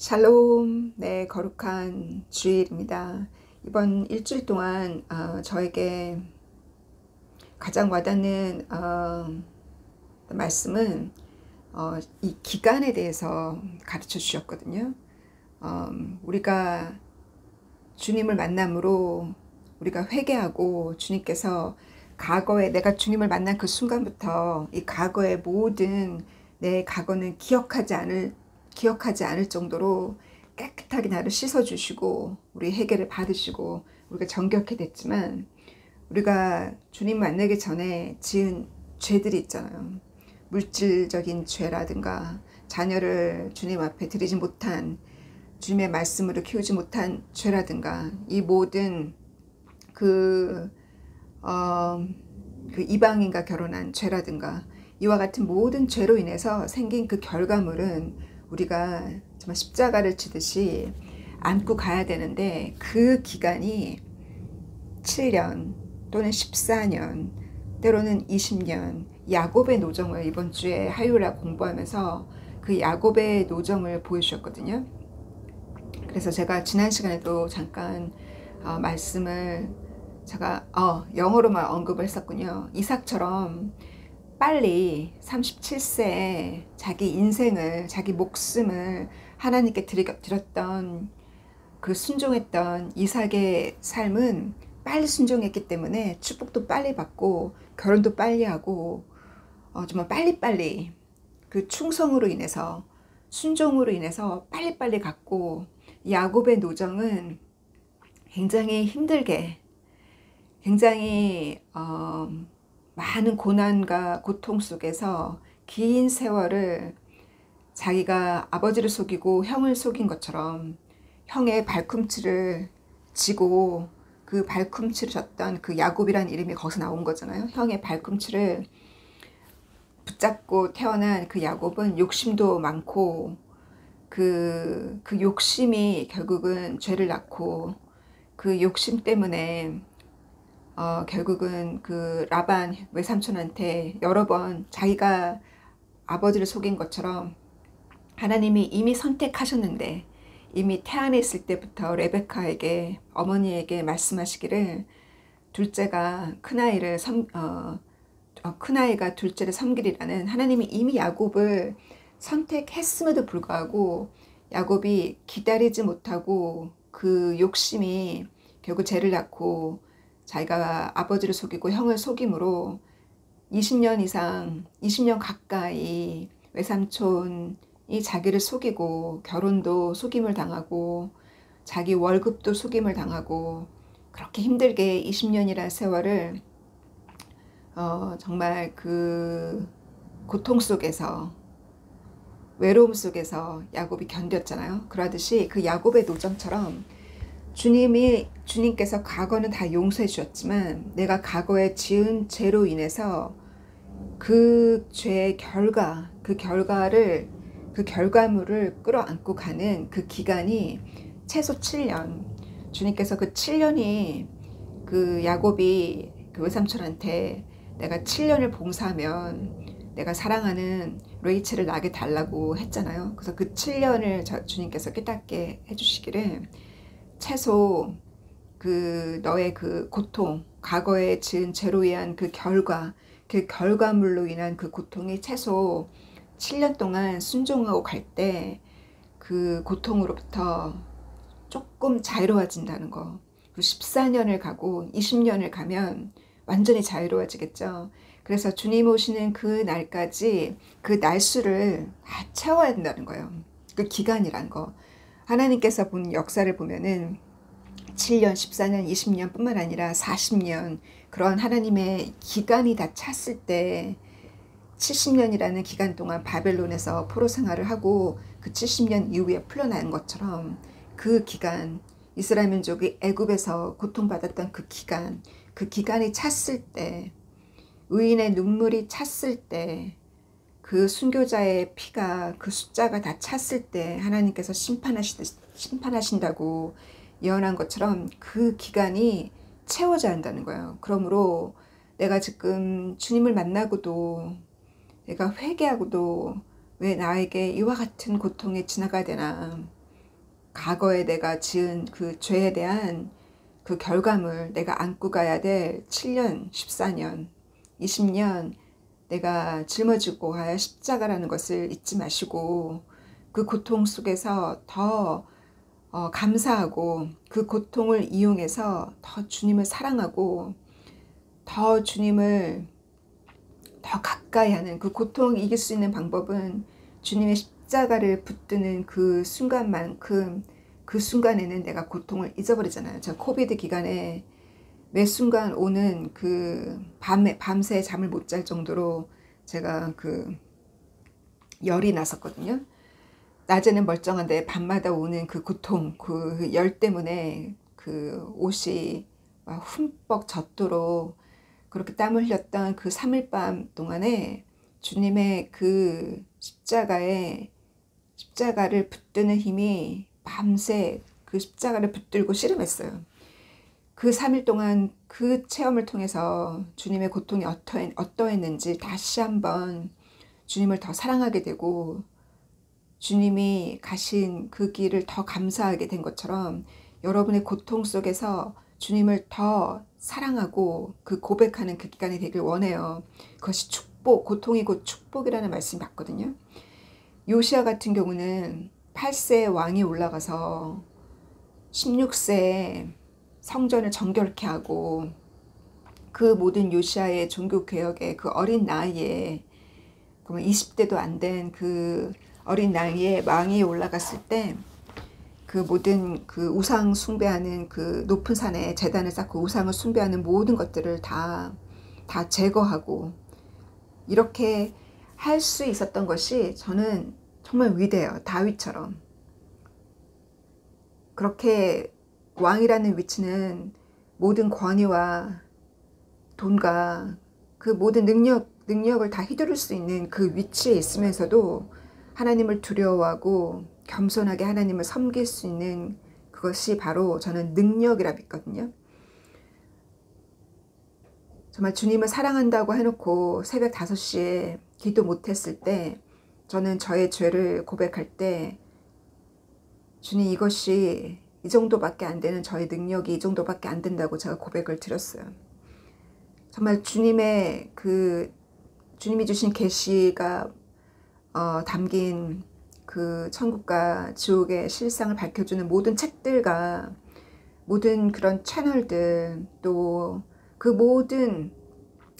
샬롬, 네, 거룩한 주일입니다. 이번 일주일 동안 저에게 가장 와닿는 말씀은 이 기간에 대해서 가르쳐 주셨거든요. 우리가 주님을 만남으로 우리가 회개하고 주님께서 과거에 내가 주님을 만난 그 순간부터 이 과거의 모든 내 과거는 기억하지 않을 정도로 깨끗하게 나를 씻어주시고 우리 회개를 받으시고 우리가 정결케 됐지만 우리가 주님 만나기 전에 지은 죄들이 있잖아요. 물질적인 죄라든가 자녀를 주님 앞에 드리지 못한 주님의 말씀으로 키우지 못한 죄라든가 이 모든 그 이방인과 결혼한 죄라든가 이와 같은 모든 죄로 인해서 생긴 그 결과물은 우리가 정말 십자가를 지듯이 안고 가야 되는데 그 기간이 7년 또는 14년 때로는 20년 야곱의 노정을 이번 주에 하율라 공부하면서 그 야곱의 노정을 보여주셨거든요. 그래서 제가 지난 시간에도 잠깐 말씀을 제가 영어로만 언급을 했었군요. 이삭처럼 빨리 37세에 자기 인생을 자기 목숨을 하나님께 드렸던 그 순종했던 이삭의 삶은 빨리 순종했기 때문에 축복도 빨리 받고 결혼도 빨리 하고 정말 빨리빨리 그 충성으로 인해서 순종으로 인해서 빨리빨리 갔고 야곱의 노정은 굉장히 힘들게 굉장히 많은 고난과 고통 속에서 긴 세월을 자기가 아버지를 속이고 형을 속인 것처럼 형의 발꿈치를 쥐고 그 발꿈치를 졌던 그 야곱이란 이름이 거기서 나온 거잖아요. 형의 발꿈치를 붙잡고 태어난 그 야곱은 욕심도 많고 그 욕심이 결국은 죄를 낳고 그 욕심 때문에 결국은 그 라반 외삼촌한테 여러 번 자기가 아버지를 속인 것처럼 하나님이 이미 선택하셨는데 이미 태안에 있을 때부터 레베카에게 어머니에게 말씀하시기를 둘째가 큰아이가 둘째를 섬기리라는 하나님이 이미 야곱을 선택했음에도 불구하고 야곱이 기다리지 못하고 그 욕심이 결국 죄를 낳고 자기가 아버지를 속이고 형을 속임으로 20년 가까이 외삼촌이 자기를 속이고 결혼도 속임을 당하고 자기 월급도 속임을 당하고 그렇게 힘들게 20년이라는 세월을 정말 그 고통 속에서 외로움 속에서 야곱이 견뎠잖아요. 그러듯이 그 야곱의 노정처럼 주님께서 과거는 다 용서해 주셨지만 내가 과거에 지은 죄로 인해서 그 죄의 그 결과물을 끌어안고 가는 그 기간이 최소 7년. 주님께서 그 7년이 그 야곱이 그 외삼촌한테 내가 7년을 봉사하면 내가 사랑하는 레이첼을 낳게 달라고 했잖아요. 그래서 그 7년을 주님께서 깨닫게 해주시기를 최소 그 너의 그 고통, 과거에 지은 죄로 인한 그 결과물로 인한 그 고통이 최소 7년 동안 순종하고 갈 때 그 고통으로부터 조금 자유로워진다는 거. 그 14년을 가고 20년을 가면 완전히 자유로워지겠죠. 그래서 주님 오시는 그 날까지 그 날수를 다 채워야 된다는 거예요. 그 기간이란 거. 하나님께서 본 역사를 보면은 7년, 14년, 20년 뿐만 아니라 40년 그런 하나님의 기간이 다 찼을 때 70년이라는 기간 동안 바벨론에서 포로 생활을 하고 그 70년 이후에 풀려나는 것처럼 그 기간 이스라엘 민족이 애굽에서 고통받았던 그 기간이 찼을 때 의인의 눈물이 찼을 때 그 순교자의 피가 그 숫자가 다 찼을 때 하나님께서 심판하신다고 예언한 것처럼 그 기간이 채워져야 한다는 거예요. 그러므로 내가 지금 주님을 만나고도 내가 회개하고도 왜 나에게 이와 같은 고통이 지나가야 되나. 과거에 내가 지은 그 죄에 대한 그 결과물 내가 안고 가야 될 7년, 14년, 20년 내가 짊어지고 가야 십자가라는 것을 잊지 마시고 그 고통 속에서 더 감사하고 그 고통을 이용해서 더 주님을 사랑하고 더 주님을 더 가까이 하는 그 고통을 이길 수 있는 방법은 주님의 십자가를 붙드는 그 순간만큼 그 순간에는 내가 고통을 잊어버리잖아요. 저 코비드 기간에 매 순간 오는 그 밤새 잠을 못 잘 정도로 제가 그 열이 났었거든요. 낮에는 멀쩡한데 밤마다 오는 그 고통, 그 열 때문에 그 옷이 막 흠뻑 젖도록 그렇게 땀을 흘렸던 그 3일 밤 동안에 주님의 그 십자가를 붙드는 힘이 밤새 그 십자가를 붙들고 씨름했어요. 그 3일 동안 그 체험을 통해서 주님의 고통이 어떠했는지 다시 한번 주님을 더 사랑하게 되고 주님이 가신 그 길을 더 감사하게 된 것처럼 여러분의 고통 속에서 주님을 더 사랑하고 그 고백하는 그 기간이 되길 원해요. 그것이 축복, 고통이 곧 축복이라는 말씀이 맞거든요. 요시야 같은 경우는 8세에 왕이 올라가서 16세에 성전을 정결케 하고 그 모든 요시야의 종교개혁의 그 어린 나이에 20대도 안 된 그 어린 나이에 왕이 올라갔을 때 그 모든 그 우상 숭배하는 그 높은 산에 제단을 쌓고 우상을 숭배하는 모든 것들을 다 제거하고 이렇게 할 수 있었던 것이 저는 정말 위대해요. 다윗처럼. 그렇게 왕이라는 위치는 모든 권위와 돈과 그 모든 능력을 다 휘두를 수 있는 그 위치에 있으면서도 하나님을 두려워하고 겸손하게 하나님을 섬길 수 있는 그것이 바로 저는 능력이라 믿거든요. 정말 주님을 사랑한다고 해놓고 새벽 5시에 기도 못했을 때 저는 저의 죄를 고백할 때 주님 이것이 이 정도밖에 안 되는 저의 능력이 이 정도밖에 안 된다고 제가 고백을 드렸어요. 정말 주님이 주신 계시가 담긴 그 천국과 지옥의 실상을 밝혀주는 모든 책들과 모든 그런 채널들 또 그 모든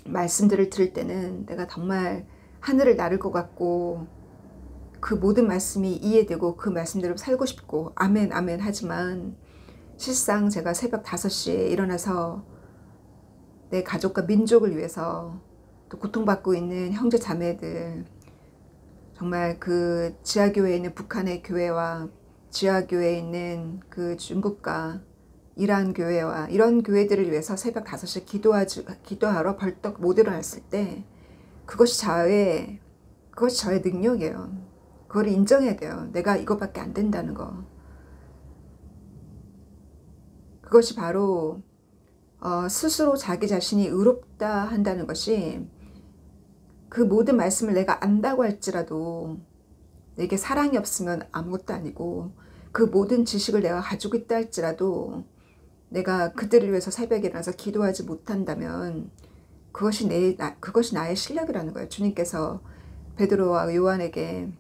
말씀들을 들을 때는 내가 정말 하늘을 나를 것 같고 그 모든 말씀이 이해되고 그 말씀대로 살고 싶고 아멘 아멘 하지만 실상 제가 새벽 5시에 일어나서 내 가족과 민족을 위해서 또 고통받고 있는 형제 자매들 정말 그 지하교회에 있는 북한의 교회와 지하교회에 있는 그 중국과 이란 교회와 이런 교회들을 위해서 새벽 5시에 기도하러 벌떡 못 일어났을 때 그것이 저의 능력이에요. 그걸 인정해야 돼요. 내가 이것밖에 안 된다는 거. 그것이 바로 스스로 자기 자신이 의롭다 한다는 것이 그 모든 말씀을 내가 안다고 할지라도 내게 사랑이 없으면 아무것도 아니고 그 모든 지식을 내가 가지고 있다 할지라도 내가 그들을 위해서 새벽에 일어나서 기도하지 못한다면 그것이 나의 실력이라는 거예요. 주님께서 베드로와 요한에게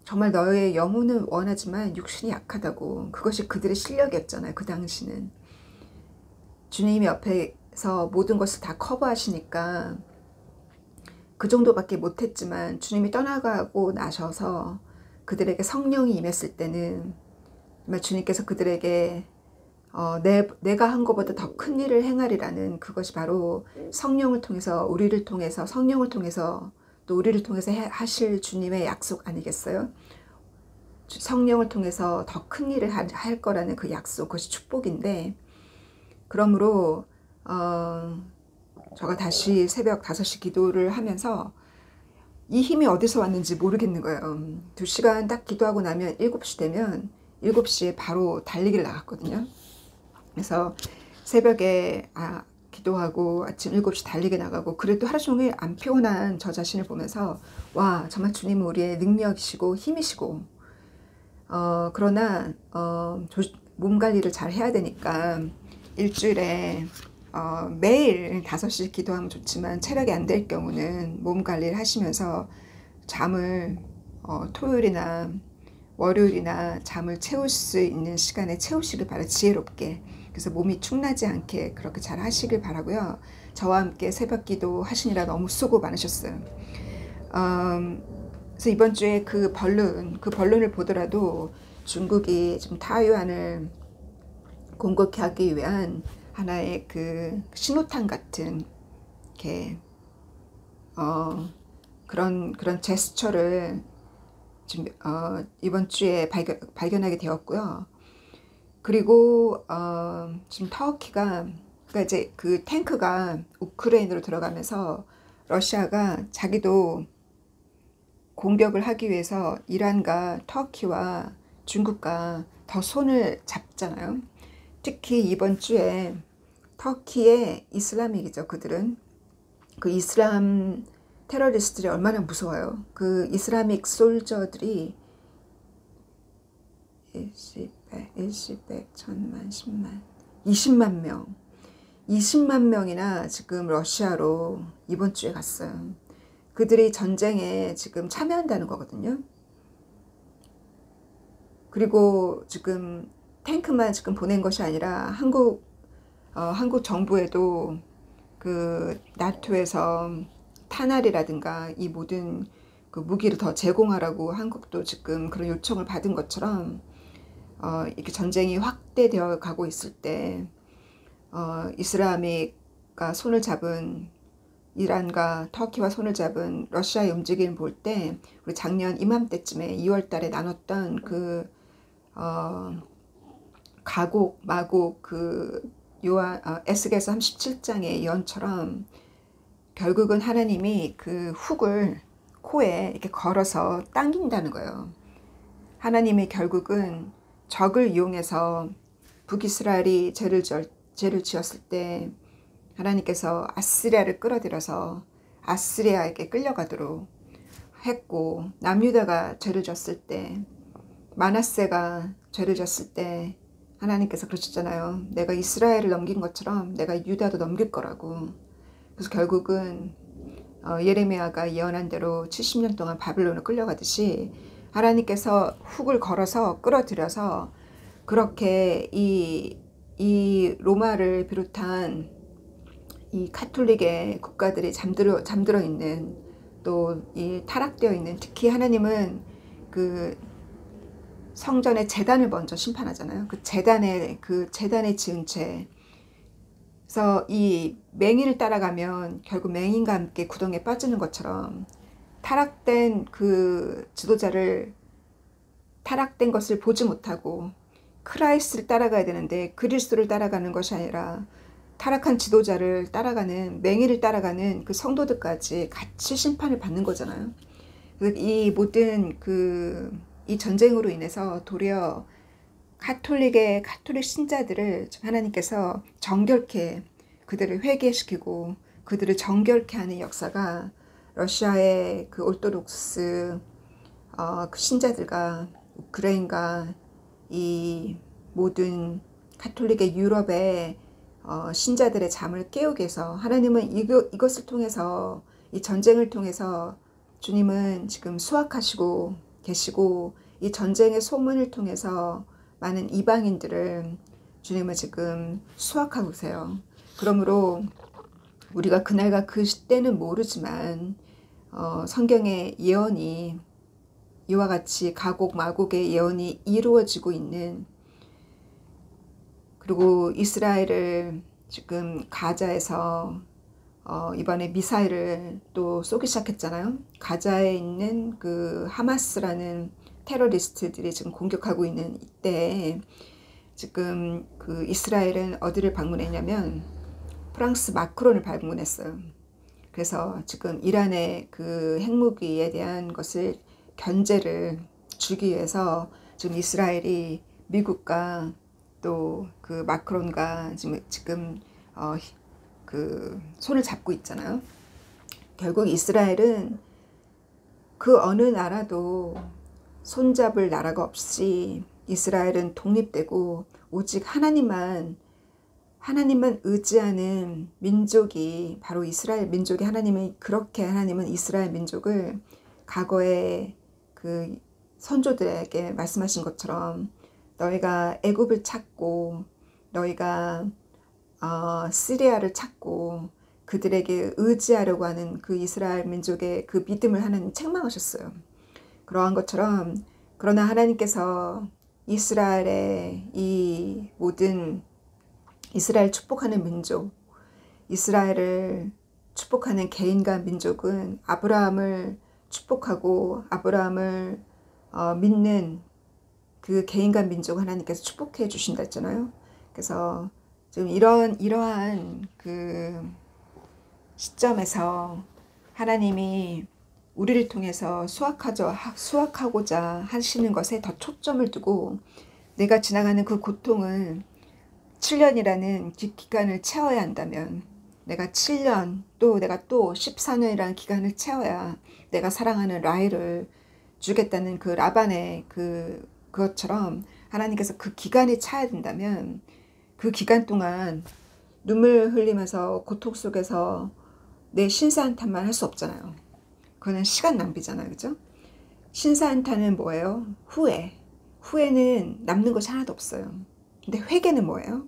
정말 너의 영혼은 원하지만 육신이 약하다고 그것이 그들의 실력이었잖아요. 그 당시는 주님이 옆에서 모든 것을 다 커버하시니까 그 정도밖에 못했지만 주님이 떠나가고 나셔서 그들에게 성령이 임했을 때는 정말 주님께서 그들에게 내가 한 것보다 더 큰 일을 행하리라는 그것이 바로 성령을 통해서 우리를 통해서 성령을 통해서 또 우리를 통해서 하실 주님의 약속 아니겠어요? 성령을 통해서 더 큰 일을 할 거라는 그 약속, 그것이 축복인데 그러므로 제가 다시 새벽 5시 기도를 하면서 이 힘이 어디서 왔는지 모르겠는 거예요. 2시간 딱 기도하고 나면 7시 되면 7시에 바로 달리기를 나갔거든요. 그래서 새벽에 기도하고 아침 7시 달리기 나가고 그래도 하루 종일 안 피곤한 저 자신을 보면서 와 정말 주님은 우리의 능력이시고 힘이시고 그러나 몸 관리를 잘 해야 되니까 일주일에 매일 5시 기도하면 좋지만 체력이 안 될 경우는 몸 관리를 하시면서 잠을 토요일이나 월요일이나 잠을 채울 수 있는 시간에 채우시길 바라요. 지혜롭게. 그래서 몸이 축나지 않게 그렇게 잘 하시길 바라고요. 저와 함께 새벽 기도 하시느라 너무 수고 많으셨어요. 그래서 이번 주에 그 번론을 보더라도 중국이 지금 타이완을 공격하기 하기 위한 하나의 그 신호탄 같은 이렇게 그런 제스처를 지금 이번 주에 발견하게 되었고요. 그리고 지금 터키가 그러니까 이제 그 탱크가 우크라이나로 들어가면서 러시아가 자기도 공격을 하기 위해서 이란과 터키와 중국과 더 손을 잡잖아요. 특히 이번 주에 터키의 이슬람이죠. 그들은 그 이슬람 테러리스트들이 얼마나 무서워요. 그 이슬라믹 솔저들이 100, 1000만, 10만, 20만 명 20만 명이나 지금 러시아로 이번 주에 갔어요. 그들이 전쟁에 지금 참여한다는 거거든요. 그리고 지금 탱크만 지금 보낸 것이 아니라 한국 정부에도 그 나토에서 탄알이라든가 이 모든 그 무기를 더 제공하라고 한국도 지금 그런 요청을 받은 것처럼 이렇게 전쟁이 확대되어 가고 있을 때 이슬람이가 손을 잡은 이란과 터키와 손을 잡은 러시아의 움직임을 볼 때 우리 작년 이맘때쯤에 2월 달에 나눴던 그 가곡 마곡 그 에스겔서 37장의 예언처럼 결국은 하나님이 그 훅을 코에 이렇게 걸어서 당긴다는 거예요. 하나님이 결국은 적을 이용해서 북이스라엘이 죄를 지었을 때 하나님께서 아스리아를 끌어들여서 아스리아에게 끌려가도록 했고, 남유다가 죄를 졌을 때, 마나세가 죄를 졌을 때 하나님께서 그러셨잖아요. 내가 이스라엘을 넘긴 것처럼 내가 유다도 넘길 거라고. 그래서 결국은 예레미야가 예언한 대로 70년 동안 바빌론을 끌려가듯이 하나님께서 훅을 걸어서 끌어들여서 그렇게 이 로마를 비롯한 이 카톨릭의 국가들이 잠들어 있는, 또 이 타락되어 있는, 특히 하나님은 그 성전의 제단을 먼저 심판하잖아요. 그 제단에 지은 죄. 그래서 이 맹인을 따라가면 결국 맹인과 함께 구덩이에 빠지는 것처럼 타락된 그 지도자를 타락된 것을 보지 못하고 크라이스트를 따라가야 되는데 그리스도를 따라가는 것이 아니라 타락한 지도자를 따라가는, 맹인을 따라가는 그 성도들까지 같이 심판을 받는 거잖아요. 이 모든 이 전쟁으로 인해서 도리어 카톨릭 신자들을 하나님께서 정결케, 그들을 회개시키고 그들을 정결케 하는 역사가 러시아의 그 오르토독스 그 신자들과 우크라이나가 이 모든 카톨릭의 유럽의 신자들의 잠을 깨우게 해서, 하나님은 이것을 통해서, 이 전쟁을 통해서 주님은 지금 수확하시고 계시고, 이 전쟁의 소문을 통해서 많은 이방인들을 주님은 지금 수확하고 계세요. 그러므로 우리가 그날과 그 시대는 모르지만 성경의 예언이 이와 같이 가곡 마곡의 예언이 이루어지고 있는, 그리고 이스라엘을 지금 가자에서 이번에 미사일을 또 쏘기 시작했잖아요. 가자에 있는 그 하마스라는 테러리스트들이 지금 공격하고 있는 이때에 지금 그 이스라엘은 어디를 방문했냐면 프랑스 마크론을 방문했어요. 그래서 지금 이란의 그 핵무기에 대한 것을 견제를 주기 위해서 지금 이스라엘이 미국과 또 그 마크론과 지금 그 손을 잡고 있잖아요. 결국 이스라엘은 그 어느 나라도 손잡을 나라가 없이 이스라엘은 독립되고 오직 하나님만 의지하는 민족이 바로 이스라엘 민족이 그렇게 하나님은 이스라엘 민족을 과거에 그 선조들에게 말씀하신 것처럼 너희가 애굽을 찾고 너희가 시리아를 찾고 그들에게 의지하려고 하는 그 이스라엘 민족의 그 믿음을 하나님 책망하셨어요. 그러한 것처럼 그러나 하나님께서 이스라엘의 이 모든 이스라엘 축복하는 민족, 이스라엘을 축복하는 개인과 민족은 아브라함을 축복하고 아브라함을 믿는 그 개인과 민족 하나님께서 축복해 주신다 했잖아요. 그래서 지금 이러한 그 시점에서 하나님이 우리를 통해서 수확하고자 하시는 것에 더 초점을 두고 내가 지나가는 그 고통을 7년이라는 기간을 채워야 한다면 내가 7년 내가 또 14년이라는 기간을 채워야 내가 사랑하는 라헬을 주겠다는 그 라반의 그것처럼 하나님께서 그 기간에 차야 된다면 그 기간 동안 눈물 흘리면서 고통 속에서 내 신사한탄만 할 수 없잖아요. 그거는 시간 낭비잖아요. 그죠? 신사한탄은 뭐예요? 후회는 남는 것이 하나도 없어요. 근데 회개는 뭐예요?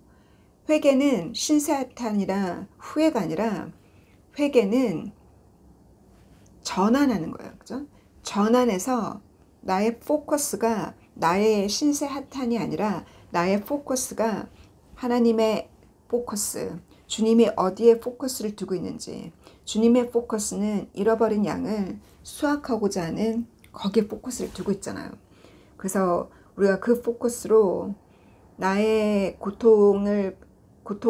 회개는 신사한탄이라 후회가 아니라 회개는 전환하는 거예요. 그죠? 전환해서 나의 포커스가 나의 신사한탄이 아니라 나의 포커스가 하나님의 포커스, 주님이 어디에 포커스를 두고 있는지, 주님의 포커스는 잃어버린 양을 수확하고자 하는 거기에 포커스를 두고 있잖아요. 그래서 우리가 그 포커스로 나의 고통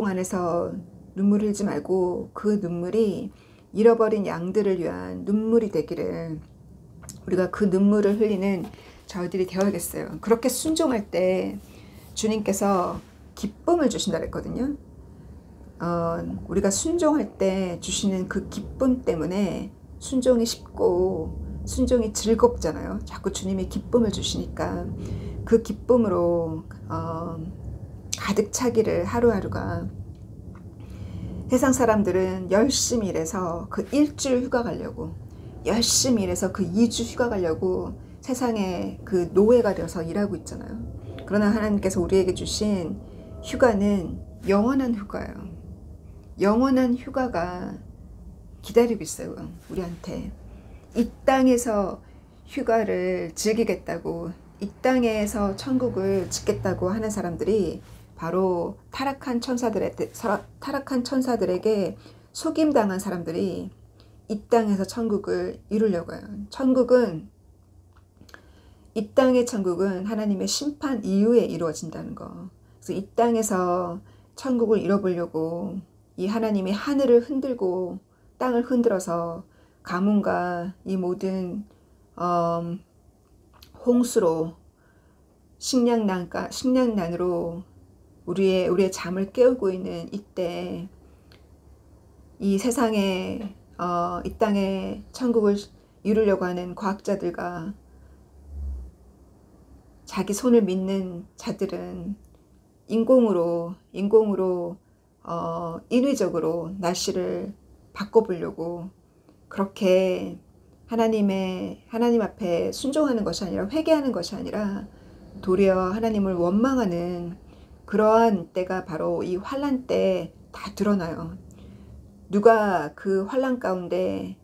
안에서 눈물 흘리지 말고 그 눈물이 잃어버린 양들을 위한 눈물이 되기를 우리가 그 눈물을 흘리는 저희들이 되어야겠어요. 그렇게 순종할 때 주님께서 기쁨을 주신다 그랬거든요. 우리가 순종할 때 주시는 그 기쁨 때문에 순종이 쉽고 순종이 즐겁잖아요. 자꾸 주님이 기쁨을 주시니까 그 기쁨으로 가득 차기를 하루하루가. 세상 사람들은 열심히 일해서 그 일주일 휴가 가려고, 열심히 일해서 그 2주 휴가 가려고 세상에 그 노예가 되어서 일하고 있잖아요. 그러나 하나님께서 우리에게 주신 휴가는 영원한 휴가예요. 영원한 휴가가 기다리고 있어요. 우리한테. 이 땅에서 휴가를 즐기겠다고, 이 땅에서 천국을 짓겠다고 하는 사람들이 바로 타락한 천사들에게 속임당한 사람들이 이 땅에서 천국을 이루려고 해요. 이 땅의 천국은 하나님의 심판 이후에 이루어진다는 거. 그래서 이 땅에서 천국을 이뤄보려고 이 하나님의 하늘을 흔들고 땅을 흔들어서 가뭄과 이 모든 홍수로 식량난으로 우리의 잠을 깨우고 있는 이때 이 세상에 이 땅에 천국을 이루려고 하는 과학자들과 자기 손을 믿는 자들은 인공으로 인위적으로 날씨를 바꿔보려고 그렇게 하나님 앞에 순종하는 것이 아니라 회개하는 것이 아니라 도리어 하나님을 원망하는 그러한 때가 바로 이 환난 때 다 드러나요. 누가 그 환난 가운데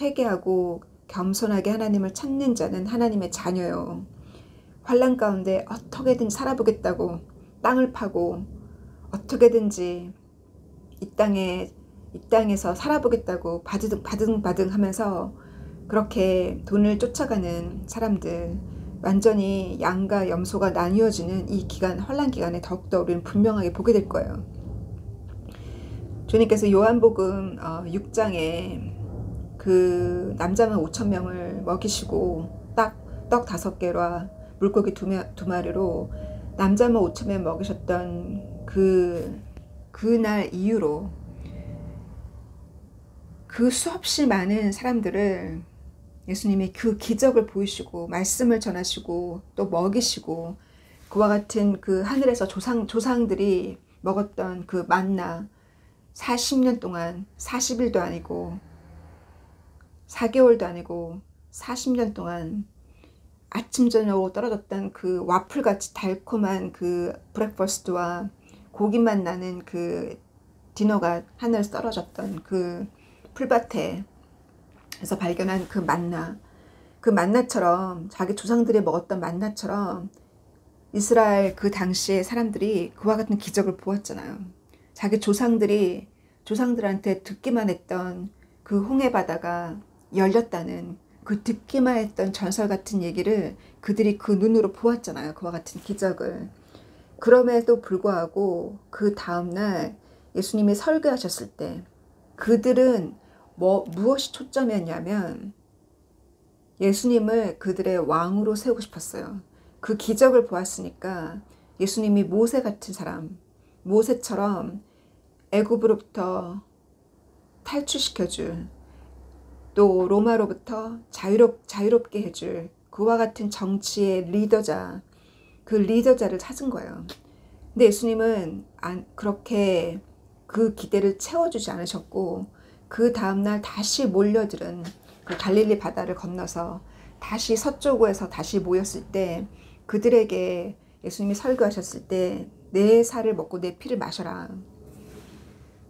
회개하고 겸손하게 하나님을 찾는 자는 하나님의 자녀요. 환난 가운데 어떻게든 살아보겠다고 땅을 파고 어떻게든지 이 땅에서 살아보겠다고 바등 하면서 그렇게 돈을 쫓아가는 사람들, 완전히 양과 염소가 나뉘어지는 이 기간, 환난 기간에 더욱더 우리는 분명하게 보게 될 거예요. 주님께서 요한복음 6장에 그 남자만 5,000명을 먹이시고 떡 5개와 물고기 2마리로 남자만 5,000명 먹이셨던 그날 이후로 그 수없이 많은 사람들을 예수님이 그 기적을 보이시고 말씀을 전하시고 또 먹이시고 그와 같은 그 하늘에서 조상들이 먹었던 그 만나 40년 동안 40일도 아니고 4개월도 아니고 40년 동안 아침 저녁으로 떨어졌던 그 와플같이 달콤한 그 브렉퍼스트와 고기만 나는 그 디너가 하늘에서 떨어졌던 그 풀밭에서 발견한 그 만나처럼 자기 조상들이 먹었던 만나처럼 이스라엘 그 당시에 사람들이 그와 같은 기적을 보았잖아요. 자기 조상들한테 듣기만 했던 그 홍해 바다가 열렸다는 그 듣기만 했던 전설 같은 얘기를 그들이 그 눈으로 보았잖아요. 그와 같은 기적을. 그럼에도 불구하고 그 다음날 예수님이 설교하셨을 때 그들은 무엇이 초점이었냐면 예수님을 그들의 왕으로 세우고 싶었어요. 그 기적을 보았으니까 예수님이 모세 같은 사람, 모세처럼 애굽으로부터 탈출시켜줄, 또 로마로부터 자유롭게 해줄 그와 같은 정치의 리더자, 그 리더자를 찾은 거예요. 근데 예수님은 그렇게 그 기대를 채워주지 않으셨고 그 다음날 다시 몰려들은 그 갈릴리 바다를 건너서 다시 서쪽에서 다시 모였을 때 그들에게 예수님이 설교하셨을 때 내 살을 먹고 내 피를 마셔라.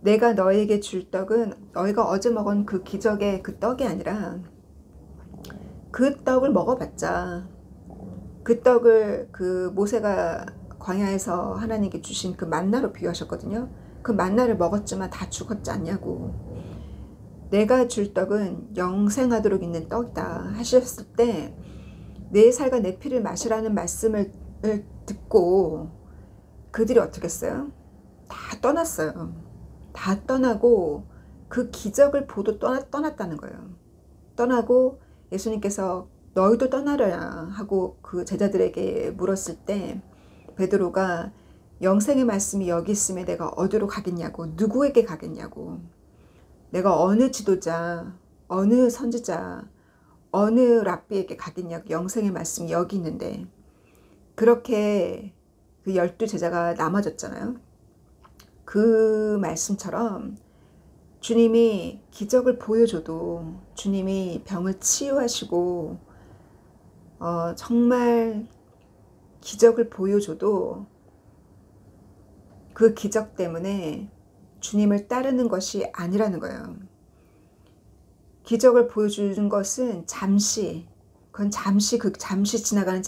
내가 너에게 줄 떡은 너희가 어제 먹은 그 기적의 그 떡이 아니라 그 떡을 먹어봤자 그 떡을 그 모세가 광야에서 하나님께 주신 그 만나로 비유하셨거든요. 그 만나를 먹었지만 다 죽었지 않냐고. 내가 줄 떡은 영생하도록 있는 떡이다 하셨을 때 내 살과 내 피를 마시라는 말씀을 듣고 그들이 어떻게 했어요? 다 떠났어요. 다 떠나고 그 기적을 보도 떠났다는 거예요. 떠나고 예수님께서 너희도 떠나려야 하고 그 제자들에게 물었을 때 베드로가 영생의 말씀이 여기 있음에 내가 어디로 가겠냐고, 누구에게 가겠냐고, 내가 어느 지도자, 어느 선지자, 어느 랍비에게 가겠냐고, 영생의 말씀이 여기 있는데. 그렇게 그 12제자가 남아졌잖아요. 그 말씀처럼 주님이 기적을 보여줘도, 주님이 병을 치유하시고 정말 기적을 보여줘도 그 기적 때문에 주님을 따르는 것이 아니라는 거예요. 기적을 보여주는 것은 그건 잠시 지나가는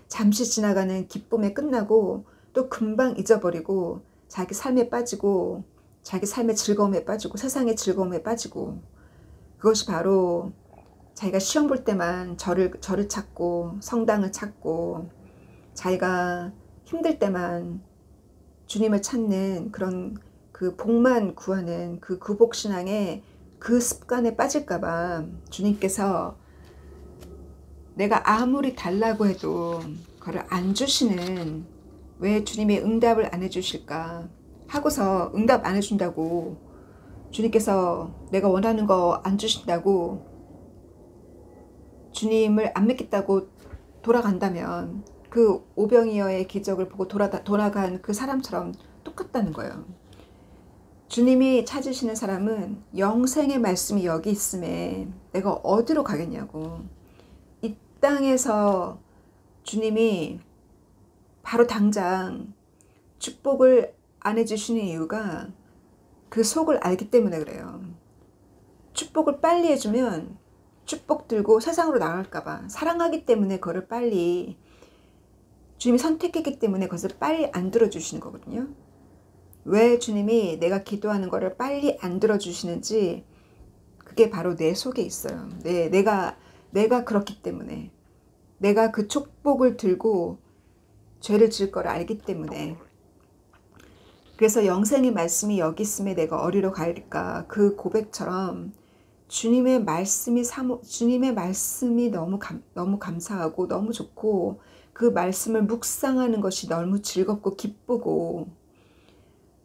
잠시 지나가는 기쁨에 끝나고 또 금방 잊어버리고 자기 삶에 빠지고 자기 삶의 즐거움에 빠지고 세상의 즐거움에 빠지고, 그것이 바로 자기가 시험 볼 때만 절을 찾고 성당을 찾고 자기가 힘들 때만 주님을 찾는 그런 그 복만 구하는 그 구복신앙의 그 습관에 빠질까봐 주님께서 내가 아무리 달라고 해도 그걸 안 주시는, 왜 주님이 응답을 안 해주실까 하고서 응답 안 해준다고, 주님께서 내가 원하는 거 안 주신다고 주님을 안 믿겠다고 돌아간다면 그 오병이어의 기적을 보고 돌아간 그 사람처럼 똑같다는 거예요. 주님이 찾으시는 사람은 영생의 말씀이 여기 있음에 내가 어디로 가겠냐고. 이 땅에서 주님이 바로 당장 축복을 안 해주시는 이유가 그 속을 알기 때문에 그래요. 축복을 빨리 해주면 축복 들고 세상으로 나갈까봐, 사랑하기 때문에 그거를 빨리, 주님이 선택했기 때문에 그것을 빨리 안 들어주시는 거거든요. 왜 주님이 내가 기도하는 거를 빨리 안 들어주시는지 그게 바로 내 속에 있어요. 내가 그렇기 때문에, 내가 그 축복을 들고 죄를 지을 거를 알기 때문에. 그래서 영생의 말씀이 여기 있음에 내가 어디로 갈까, 그 고백처럼 주님의 말씀이 너무 감사하고 너무 좋고 그 말씀을 묵상하는 것이 너무 즐겁고 기쁘고,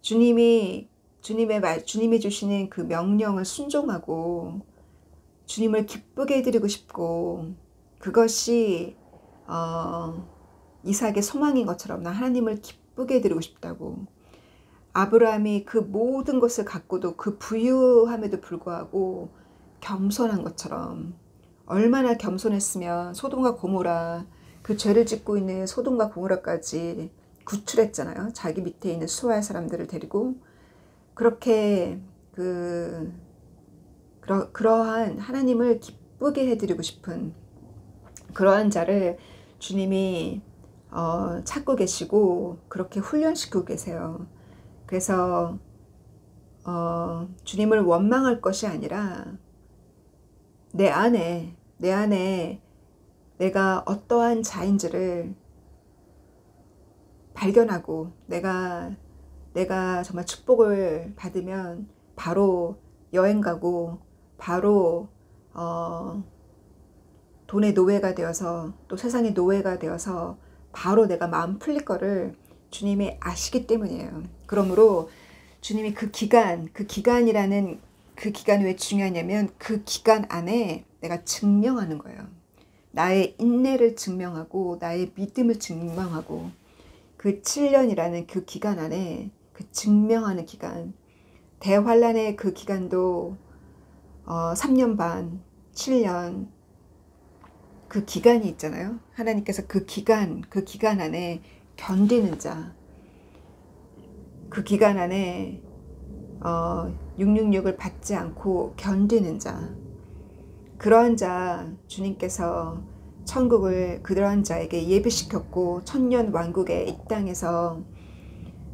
주님이 주시는 그 명령을 순종하고 주님을 기쁘게 해드리고 싶고, 그것이 이삭의 소망인 것처럼 나 하나님을 기쁘게 해드리고 싶다고. 아브라함이 그 모든 것을 갖고도 그 부유함에도 불구하고 겸손한 것처럼, 얼마나 겸손했으면 소돔과 고모라, 그 죄를 짓고 있는 소돔과 고모라까지 구출했잖아요. 자기 밑에 있는 수아의 사람들을 데리고. 그렇게 그러한 하나님을 기쁘게 해드리고 싶은 그러한 자를 주님이 찾고 계시고 그렇게 훈련시키고 계세요. 그래서 주님을 원망할 것이 아니라 내 안에 내가 어떠한 자인지를 발견하고, 내가 정말 축복을 받으면 바로 여행 가고, 바로 돈의 노예가 되어서, 또 세상의 노예가 되어서 바로 내가 마음 풀릴 거를 주님이 아시기 때문이에요. 그러므로 주님이 그 기간이라는 그 기간이 왜 중요하냐면, 그 기간 안에 내가 증명하는 거예요. 나의 인내를 증명하고 나의 믿음을 증명하고, 그 7년이라는 그 기간 안에 그 증명하는 기간, 대환란의 그 기간도 3년 반, 7년 그 기간이 있잖아요. 하나님께서 그 기간 안에 견디는 자, 그 기간 안에 666을 받지 않고 견디는 자, 그러한 자 주님께서 천국을 그러한 자에게 예비시켰고, 천년 왕국의 이 땅에서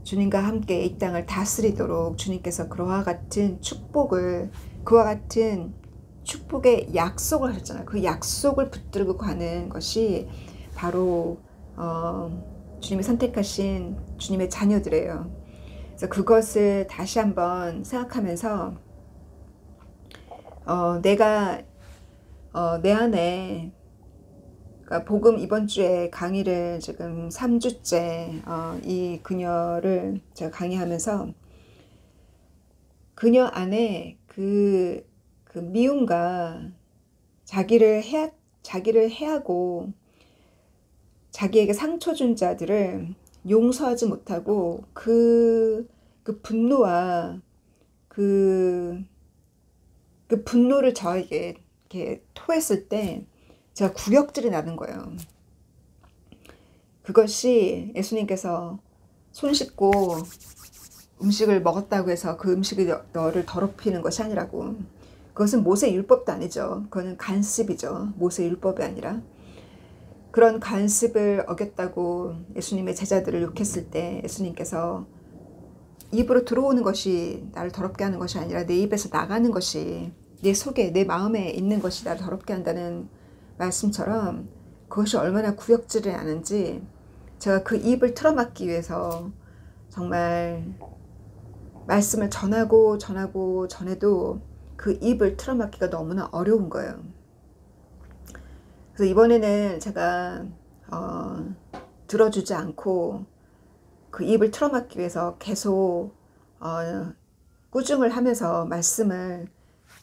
주님과 함께 이 땅을 다스리도록 주님께서 그와 같은 축복을, 그와 같은 축복의 약속을 하셨잖아요. 그 약속을 붙들고 가는 것이 바로 주님이 선택하신 주님의 자녀들이에요. 그래서 그것을 다시 한번 생각하면서 내가 내 안에, 그러니까 복음 이번 주에 강의를 지금 3주째 이 그녀를 제가 강의하면서 그녀 안에 그 미움과 자기를 해하고 자기에게 상처 준 자들을 용서하지 못하고 그 분노와 그 분노를 저에게 이렇게 토했을 때 제가 구역질이 나는 거예요. 그것이 예수님께서 손 씻고 음식을 먹었다고 해서 그 음식이 너를 더럽히는 것이 아니라고. 그것은 모세 율법도 아니죠. 그거는 간습이죠. 모세 율법이 아니라. 그런 간습을 어겼다고 예수님의 제자들을 욕했을 때 예수님께서 입으로 들어오는 것이 나를 더럽게 하는 것이 아니라 내 입에서 나가는 것이, 내 속에 내 마음에 있는 것이 나를 더럽게 한다는 말씀처럼, 그것이 얼마나 구역질이 나는지 제가 그 입을 틀어막기 위해서 정말 말씀을 전해도 그 입을 틀어막기가 너무나 어려운 거예요. 그래서 이번에는 제가 들어주지 않고 그 입을 틀어막기 위해서 계속 꾸중을 하면서 말씀을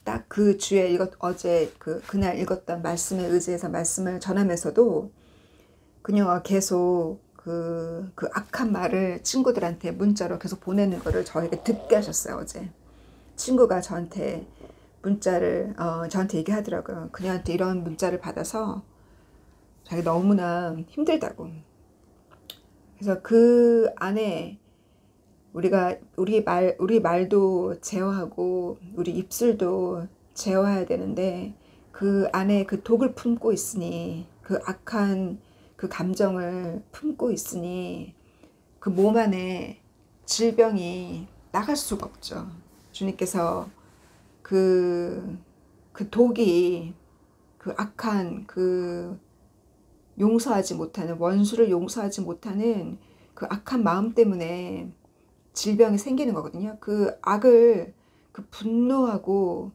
딱 그 주에 어제 그날 읽었던 말씀에 의지해서 말씀을 전하면서도 그녀가 계속 그 악한 말을 친구들한테 문자로 계속 보내는 거를 저에게 듣게 하셨어요. 어제 친구가 저한테 문자를 저한테 얘기하더라고요. 그녀한테 이런 문자를 받아서 자기 너무나 힘들다고. 그래서 그 안에 우리 말도 제어하고 우리 입술도 제어해야 되는데, 그 안에 그 독을 품고 있으니, 그 악한 그 감정을 품고 있으니 그 몸 안에 질병이 나갈 수가 없죠. 주님께서 그 독이, 그 악한 용서하지 못하는, 원수를 용서하지 못하는 그 악한 마음 때문에 질병이 생기는 거거든요. 그 악을, 그 분노하고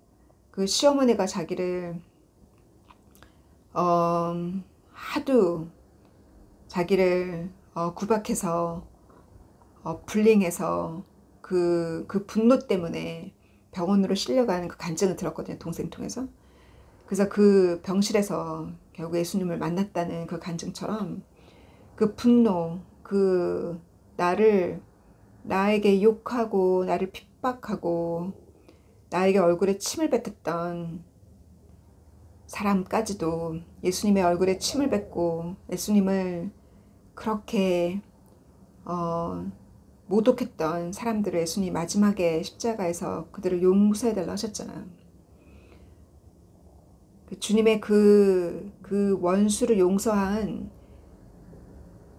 그 시어머니가 자기를 하도 자기를 구박해서 불링해서 그 분노 때문에 병원으로 실려가는 그 간증을 들었거든요. 동생 통해서. 그래서 그 병실에서 결국 예수님을 만났다는 그 간증처럼 그 분노, 그 나에게 욕하고 나를 핍박하고 나에게 얼굴에 침을 뱉었던 사람까지도 예수님의 얼굴에 침을 뱉고 예수님을 그렇게 모독했던 사람들을 예수님 마지막에 십자가에서 그들을 용서해달라 하셨잖아요. 주님의 그 원수를 용서한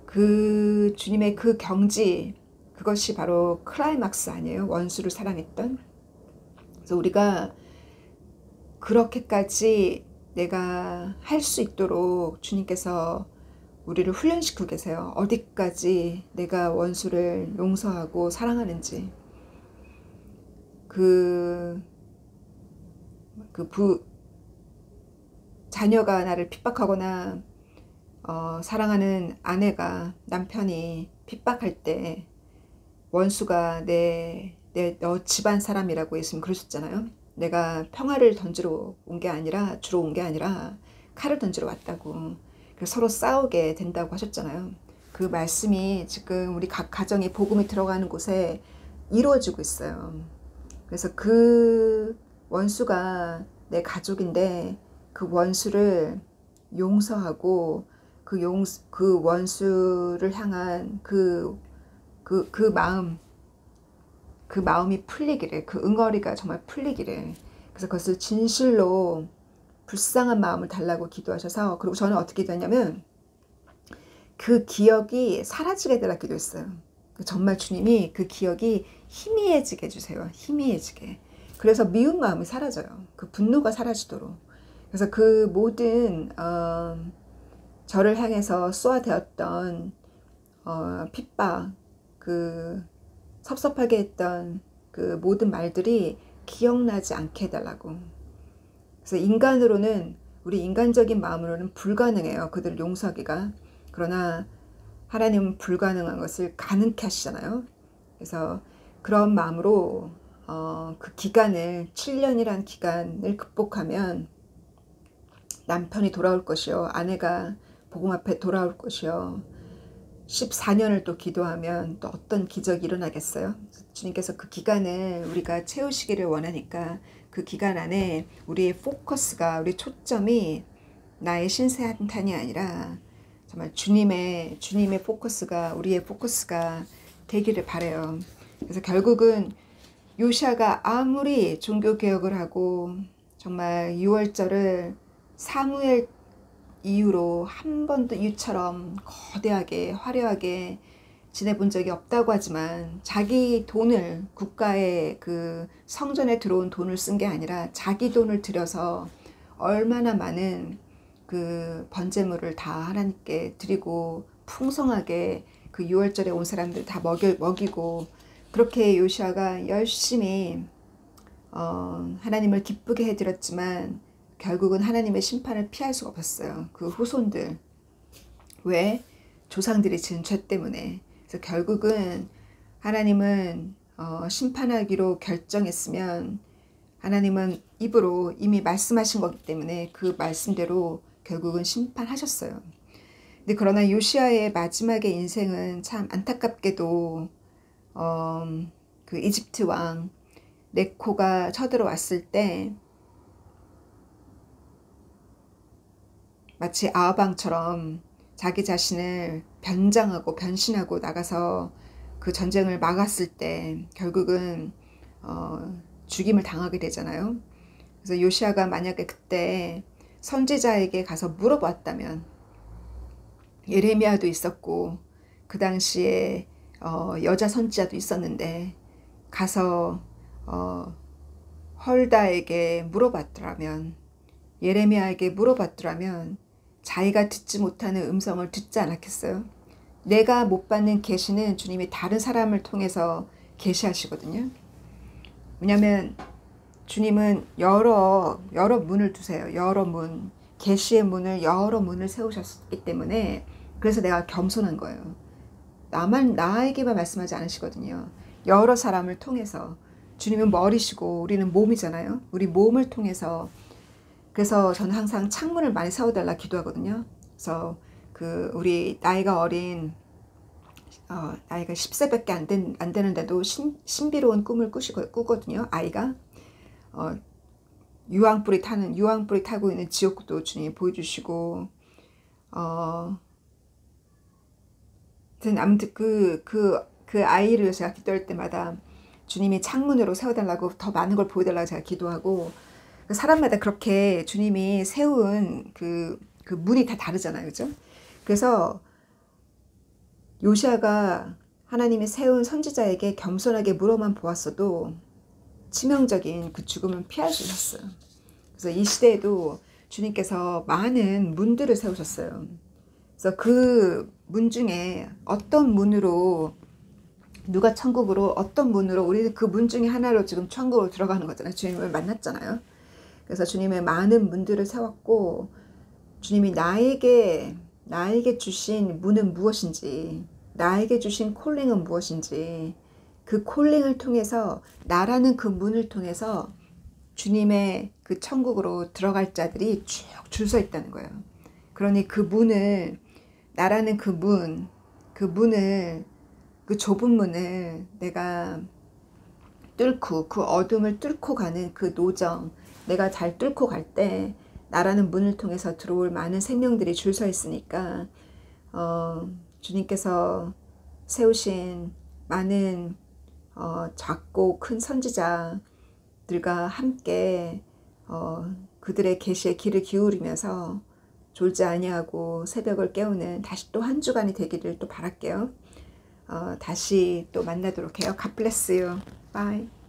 그 주님의 그 경지, 그것이 바로 클라이막스 아니에요? 원수를 사랑했던. 그래서 우리가 그렇게까지 내가 할 수 있도록 주님께서 우리를 훈련시키고 계세요. 어디까지 내가 원수를 용서하고 사랑하는지. 자녀가 나를 핍박하거나 사랑하는 아내가 남편이 핍박할 때 원수가 너 집안 사람이라고 예수님 그러셨잖아요. 내가 평화를 던지러 주러 온 게 아니라 칼을 던지러 왔다고. 그래서 서로 싸우게 된다고 하셨잖아요. 그 말씀이 지금 우리 각 가정에 복음이 들어가는 곳에 이루어지고 있어요. 그래서 그 원수가 내 가족인데 그 원수를 용서하고 그 원수를 향한 그 마음이 풀리기를, 그 응어리가 정말 풀리기를. 그래서 그것을 진실로 불쌍한 마음을 달라고 기도하셔서, 그리고 저는 어떻게 기도했냐면 그 기억이 사라지게 해달라고 기도했어요. 정말 주님이 그 기억이 희미해지게 해주세요. 희미해지게. 그래서 미운 마음이 사라져요. 그 분노가 사라지도록. 그래서 그 모든 저를 향해서 쏘아대었던 핍박, 그 섭섭하게 했던 그 모든 말들이 기억나지 않게 해달라고. 그래서 인간으로는, 우리 인간적인 마음으로는 불가능해요. 그들을 용서하기가. 그러나 하나님은 불가능한 것을 가능케 하시잖아요. 그래서 그런 마음으로 그 기간을, 7년이란 기간을 극복하면 남편이 돌아올 것이요, 아내가 복음 앞에 돌아올 것이요, 14년을 또 기도하면 또 어떤 기적이 일어나겠어요? 주님께서 그 기간을 우리가 채우시기를 원하니까 그 기간 안에 우리의 포커스가, 우리 초점이 나의 신세 한탄이 아니라 정말 주님의 포커스가, 우리의 포커스가 되기를 바라요. 그래서 결국은 요시아가 아무리 종교개혁을 하고 정말 6월절을 사무엘 이후로 한 번도 이처럼 거대하게 화려하게 지내본 적이 없다고 하지만, 자기 돈을, 국가의 그 성전에 들어온 돈을 쓴 게 아니라 자기 돈을 들여서 얼마나 많은 그 번제물을 다 하나님께 드리고 풍성하게 그 6월절에 온 사람들 다 먹이고, 그렇게 요시아가 열심히 하나님을 기쁘게 해드렸지만 결국은 하나님의 심판을 피할 수가 없었어요. 그 후손들. 왜? 조상들이 지은 죄 때문에. 그래서 결국은 하나님은 심판하기로 결정했으면 하나님은 입으로 이미 말씀하신 거기 때문에 그 말씀대로 결국은 심판하셨어요. 근데 그러나 요시아의 마지막의 인생은 참 안타깝게도 그 이집트 왕 네코가 쳐들어왔을 때 마치 아하방처럼 자기 자신을 변신하고 나가서 그 전쟁을 막았을 때 결국은 죽임을 당하게 되잖아요. 그래서 요시아가 만약에 그때 선지자에게 가서 물어봤다면, 예레미야도 있었고 그 당시에 여자 선지자도 있었는데 가서 헐다에게 물어봤더라면, 예레미야에게 물어봤더라면 자기가 듣지 못하는 음성을 듣지 않았겠어요? 내가 못 받는 계시는 주님이 다른 사람을 통해서 계시하시거든요. 왜냐하면 주님은 여러 문을 두세요. 여러 문, 계시의 문을, 여러 문을 세우셨기 때문에, 그래서 내가 겸손한 거예요. 나에게만 말씀하지 않으시거든요. 여러 사람을 통해서. 주님은 머리시고 우리는 몸이잖아요. 우리 몸을 통해서 그래서 저는 항상 창문을 많이 세워달라 기도하거든요. 그래서 우리 나이가 어린 나이가 10세밖에 안 되는데도 신비로운 꿈을 꾸거든요. 아이가 유황불이 타고 있는 지옥도 주님이 보여주시고 아무튼 그 아이를 제가 기도할 때마다 주님이 창문으로 세워달라고, 더 많은 걸 보여달라고 제가 기도하고, 사람마다 그렇게 주님이 세운 그 문이 다 다르잖아요. 그죠? 그래서 요시아가 하나님이 세운 선지자에게 겸손하게 물어만 보았어도 치명적인 그 죽음은 피할 수 있었어요. 그래서 이 시대에도 주님께서 많은 문들을 세우셨어요. 그래서 그 문 중에 어떤 문으로, 누가 천국으로, 어떤 문으로, 우리는 그 문 중에 하나로 지금 천국으로 들어가는 거잖아요. 주님을 만났잖아요. 그래서 주님의 많은 문들을 세웠고, 주님이 나에게 주신 문은 무엇인지, 나에게 주신 콜링은 무엇인지, 그 콜링을 통해서, 나라는 그 문을 통해서 주님의 그 천국으로 들어갈 자들이 쭉 줄 서 있다는 거예요. 그러니 그 문을, 나라는 그 문을, 그 좁은 문을 내가 뚫고, 그 어둠을 뚫고 가는 그 노정, 내가 잘 뚫고 갈 때 나라는 문을 통해서 들어올 많은 생명들이 줄 서 있으니까 주님께서 세우신 많은 작고 큰 선지자들과 함께 그들의 계시에 귀를 기울이면서 졸지 아니하고 새벽을 깨우는 다시 또 한 주간이 되기를 또 바랄게요. 다시 또 만나도록 해요. God bless you. Bye.